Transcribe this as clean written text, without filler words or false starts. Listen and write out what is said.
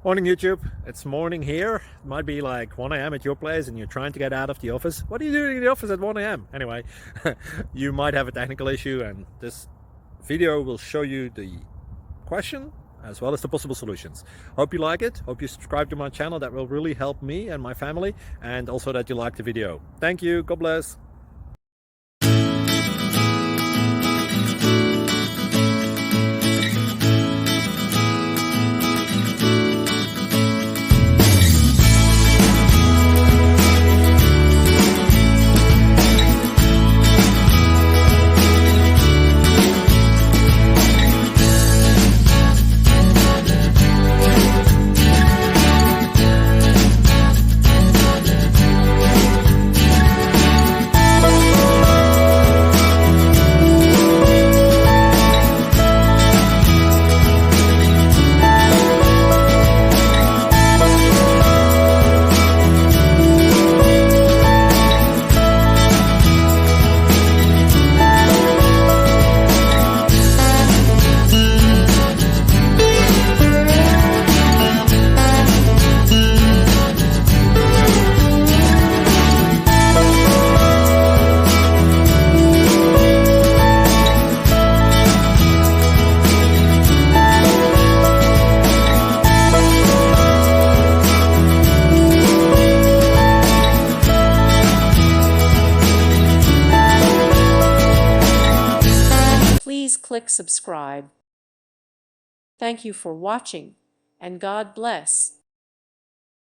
Morning YouTube, it's morning here. It might be like 1 a.m. at your place and you're trying to get out of the office. What are you doing in the office at 1 a.m.? Anyway, you might have a technical issue and this video will show you the question as well as the possible solutions. Hope you like it, hope you subscribe to my channel. That will really help me and my family, and also that you like the video. Thank you, God bless. Please click subscribe. Thank you for watching, and God bless.